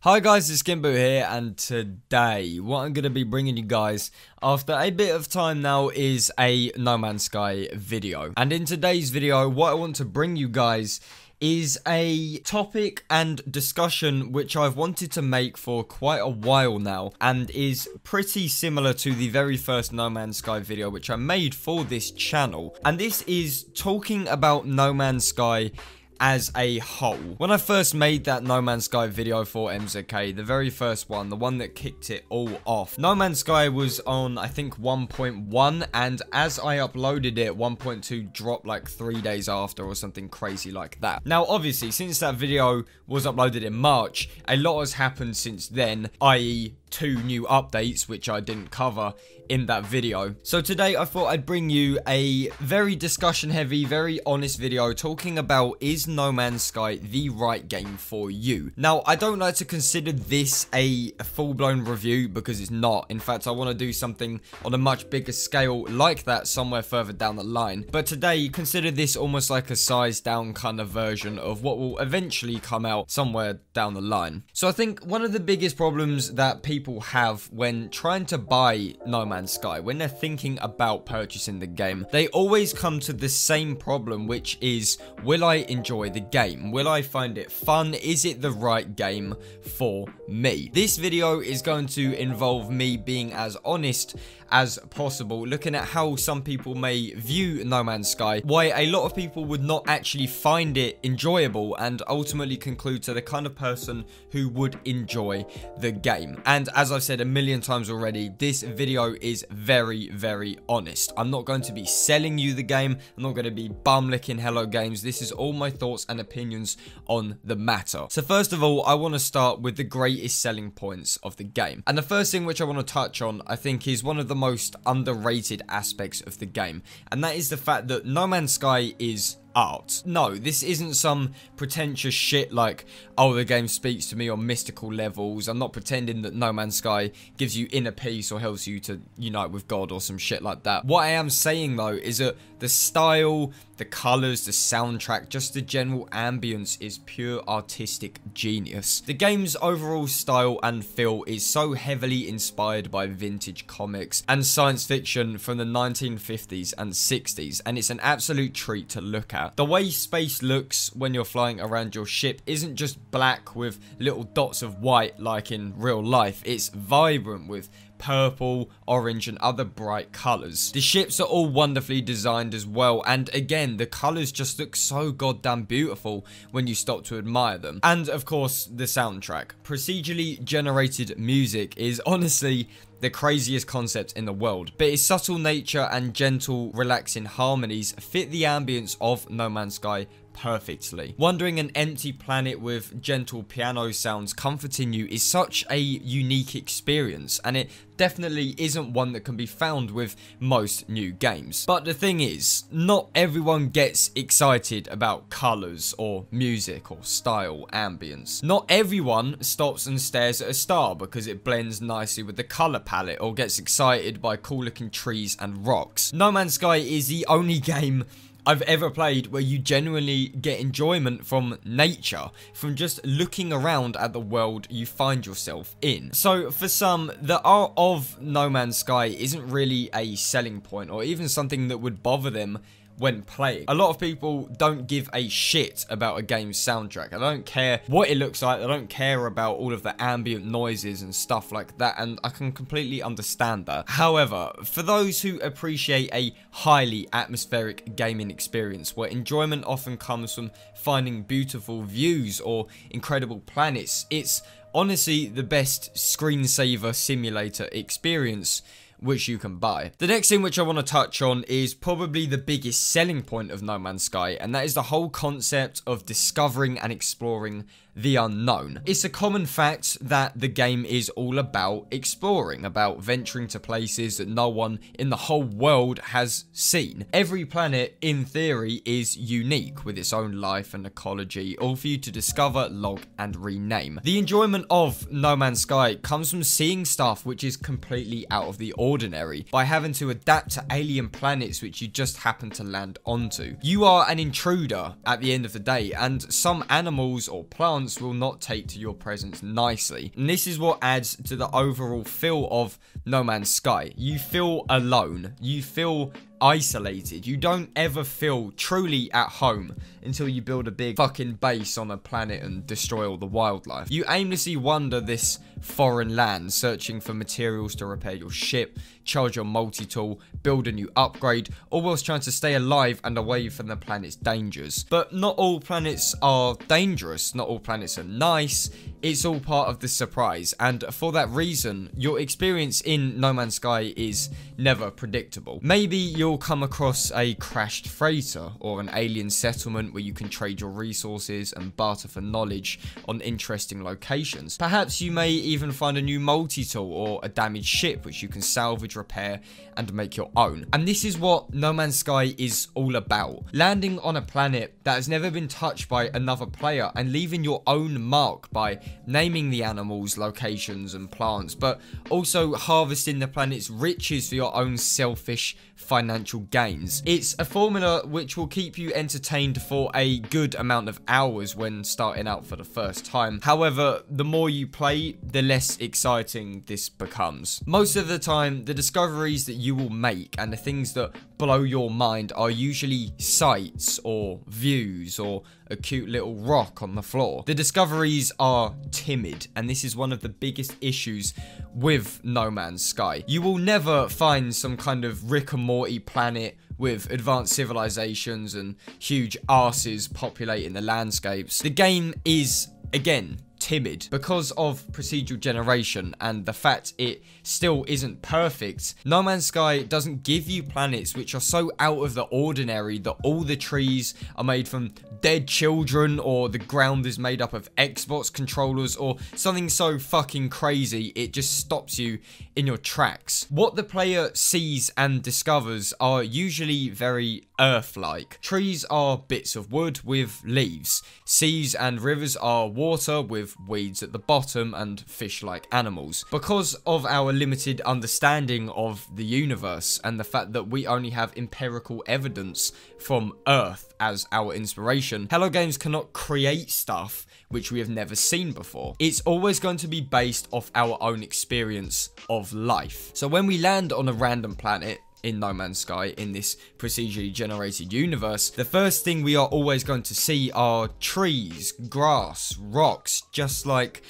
Hi guys, it's SkintBoot here, and today what I'm going to be bringing you guys after a bit of time now is a No Man's Sky video. And in today's video, what I want to bring you guys is a topic and discussion which I've wanted to make for quite a while now, and is pretty similar to the very first No Man's Sky video which I made for this channel. And this is talking about No Man's Sky as a whole. When I first made that No Man's Sky video for MZK, the very first one, the one that kicked it all off, No Man's Sky was on, I think, 1.1, and as I uploaded it, 1.2 dropped like 3 days after or something crazy like that. Now, obviously, since that video was uploaded in March, a lot has happened since then, i.e., 2 new updates, which I didn't cover in that video. So today I thought I'd bring you a very discussion heavy, very honest video talking about, is No Man's Sky the right game for you? Now, I don't like to consider this a full-blown review because it's not. In fact, I want to do something on a much bigger scale like that somewhere further down the line. But today, consider this almost like a sized down kind of version of what will eventually come out somewhere down the line. So I think one of the biggest problems that people have when trying to buy No Man's Sky, when they're thinking about purchasing the game, they always come to the same problem, which is, will I enjoy the game? Will I find it fun? Is it the right game for me? This video is going to involve me being as honest as possible, looking at how some people may view No Man's Sky, why a lot of people would not actually find it enjoyable, and ultimately conclude to the kind of person who would enjoy the game. And as I've said a million times already, this video is very, very honest. I'm not going to be selling you the game. I'm not going to be bum licking Hello Games. This is all my thoughts and opinions on the matter. So first of all, I want to start with the greatest selling points of the game. And the first thing which I want to touch on, I think, is one of the most underrated aspects of the game, and that is the fact that No Man's Sky is art. No, this isn't some pretentious shit like, oh, the game speaks to me on mystical levels. I'm not pretending that No Man's Sky gives you inner peace or helps you to unite with God or some shit like that. What I am saying though is that the style, the colors, the soundtrack, just the general ambience is pure artistic genius. The game's overall style and feel is so heavily inspired by vintage comics and science fiction from the 1950s and 60s, and it's an absolute treat to look at. The way space looks when you're flying around your ship isn't just black with little dots of white like in real life. It's vibrant with purple, orange, and other bright colors. The ships are all wonderfully designed as well, and again, the colors just look so goddamn beautiful when you stop to admire them. And of course, the soundtrack. Procedurally generated music is honestly the craziest concept in the world, but its subtle nature and gentle, relaxing harmonies fit the ambience of No Man's Sky perfectly. Wandering an empty planet with gentle piano sounds comforting you is such a unique experience, and it definitely isn't one that can be found with most new games. But the thing is, not everyone gets excited about colors or music or style ambience. Not everyone stops and stares at a star because it blends nicely with the color palette, or gets excited by cool looking trees and rocks. No Man's Sky is the only game I've ever played where you genuinely get enjoyment from nature, from just looking around at the world you find yourself in. So for some, the art of No Man's Sky isn't really a selling point or even something that would bother them when playing. A lot of people don't give a shit about a game's soundtrack. They don't care what it looks like. They don't care about all of the ambient noises and stuff like that, and I can completely understand that. However, for those who appreciate a highly atmospheric gaming experience where enjoyment often comes from finding beautiful views or incredible planets, it's honestly the best screensaver simulator experience which you can buy. The next thing which I want to touch on is probably the biggest selling point of No Man's Sky, and that is the whole concept of discovering and exploring the unknown. It's a common fact that the game is all about exploring, about venturing to places that no one in the whole world has seen. Every planet, in theory, is unique with its own life and ecology, all for you to discover, log, and rename. The enjoyment of No Man's Sky comes from seeing stuff which is completely out of the ordinary, by having to adapt to alien planets which you just happen to land onto. You are an intruder at the end of the day, and some animals or plants chance will not take to your presence nicely. And this is what adds to the overall feel of No Man's Sky. You feel alone. You feel isolated. You don't ever feel truly at home until you build a big fucking base on a planet and destroy all the wildlife. You aimlessly wander this foreign land, searching for materials to repair your ship, charge your multi-tool, build a new upgrade, all whilst trying to stay alive and away from the planet's dangers. But not all planets are dangerous, not all planets are nice, it's all part of the surprise, and for that reason, your experience in No Man's Sky is never predictable. Maybe you'll come across a crashed freighter, or an alien settlement where you can trade your resources and barter for knowledge on interesting locations. Perhaps you may even find a new multi-tool or a damaged ship which you can salvage, repair, and make your own. And this is what No Man's Sky is all about. Landing on a planet that has never been touched by another player and leaving your own mark by naming the animals, locations, and plants, but also harvesting the planet's riches for your own selfish financial gains. It's a formula which will keep you entertained for a good amount of hours when starting out for the first time. However, the more you play, the less exciting this becomes. Most of the time, the discoveries that you will make and the things that blow your mind are usually sights or views or a cute little rock on the floor. The discoveries are timid, and this is one of the biggest issues with No Man's Sky. You will never find some kind of Rick and Morty planet with advanced civilizations and huge arses populating the landscapes. The game is, again, timid because of procedural generation and the fact it still isn't perfect. No Man's Sky doesn't give you planets which are so out of the ordinary that all the trees are made from dead children, or the ground is made up of Xbox controllers, or something so fucking crazy it just stops you in your tracks. What the player sees and discovers are usually very Earth-like. Trees are bits of wood with leaves. Seas and rivers are water with weeds at the bottom and fish-like animals. Because of our limited understanding of the universe and the fact that we only have empirical evidence from Earth as our inspiration, Hello Games cannot create stuff which we have never seen before. It's always going to be based off our own experience of life. So when we land on a random planet in No Man's Sky, in this procedurally generated universe, the first thing we are always going to see are trees, grass, rocks, just like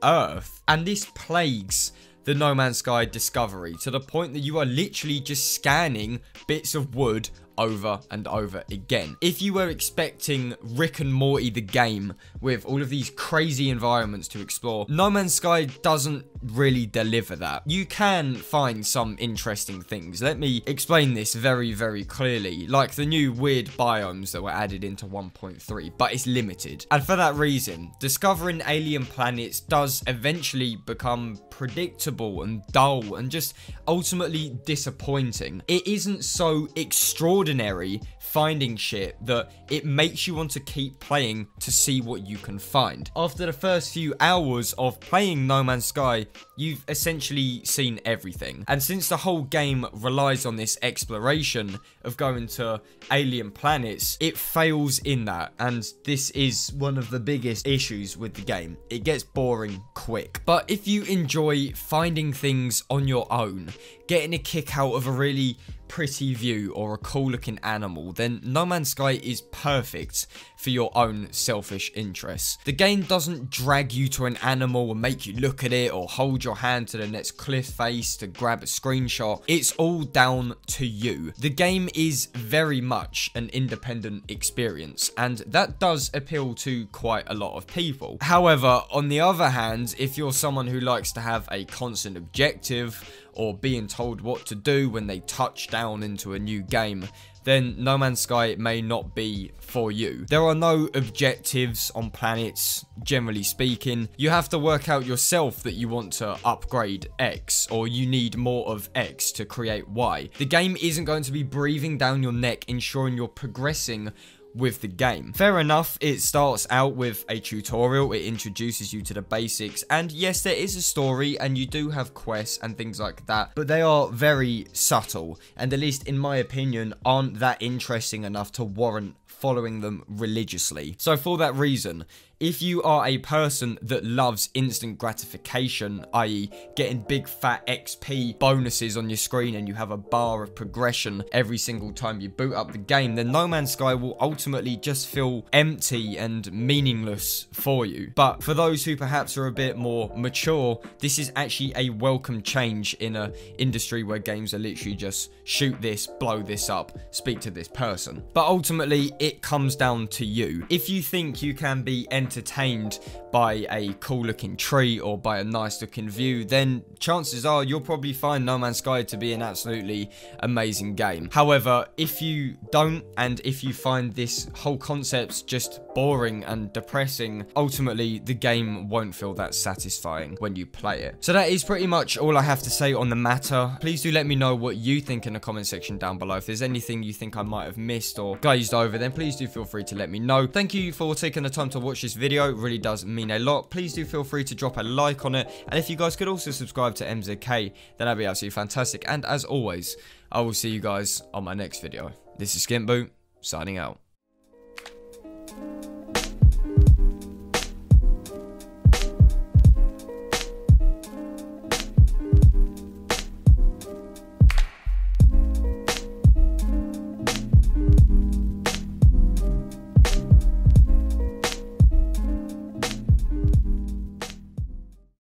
Earth. And this plagues the No Man's Sky discovery to the point that you are literally just scanning bits of wood over and over again. If you were expecting Rick and Morty the game with all of these crazy environments to explore, No Man's Sky doesn't really deliver that. You can find some interesting things. Let me explain this very, very clearly, like the new weird biomes that were added into 1.3, but it's limited. And for that reason, discovering alien planets does eventually become predictable and dull and just ultimately disappointing. It isn't so extraordinary finding shit that it makes you want to keep playing to see what you can find. After the first few hours of playing No Man's Sky, you've essentially seen everything. And since the whole game relies on this exploration of going to alien planets, it fails in that. And this is one of the biggest issues with the game. It gets boring quick. But if you enjoy finding things on your own, getting a kick out of a really pretty view or a cool looking animal, then No Man's Sky is perfect for your own selfish interests. The game doesn't drag you to an animal and make you look at it or hold your hand to the next cliff face to grab a screenshot. It's all down to you. The game is very much an independent experience, and that does appeal to quite a lot of people. However, on the other hand, if you're someone who likes to have a constant objective or being told what to do when they touch down into a new game, then No Man's Sky may not be for you. There are no objectives on planets, generally speaking. You have to work out yourself that you want to upgrade X, or you need more of X to create Y. The game isn't going to be breathing down your neck, ensuring you're progressing with the game. Fair enough, it starts out with a tutorial, it introduces you to the basics, and yes, there is a story and you do have quests and things like that, but they are very subtle, and at least in my opinion aren't that interesting enough to warrant following them religiously. So for that reason, if you are a person that loves instant gratification, i.e. getting big fat XP bonuses on your screen and you have a bar of progression every single time you boot up the game, then No Man's Sky will ultimately just feel empty and meaningless for you. But for those who perhaps are a bit more mature, this is actually a welcome change in an industry where games are literally just shoot this, blow this up, speak to this person. But ultimately, it comes down to you. If you think you can be entertained by a cool looking tree or by a nice looking view, then chances are you'll probably find No Man's Sky to be an absolutely amazing game. However, if you don't, and if you find this whole concept just boring and depressing, ultimately the game won't feel that satisfying when you play it. So that is pretty much all I have to say on the matter. Please do let me know what you think in the comment section down below. If there's anything you think I might have missed or glazed over, then please do feel free to let me know. Thank you for taking the time to watch this video. It really does mean a lot. Please do feel free to drop a like on it, and if you guys could also subscribe to MZK, then that'd be absolutely fantastic. And as always, I will see you guys on my next video. This is SkintBoot, signing out.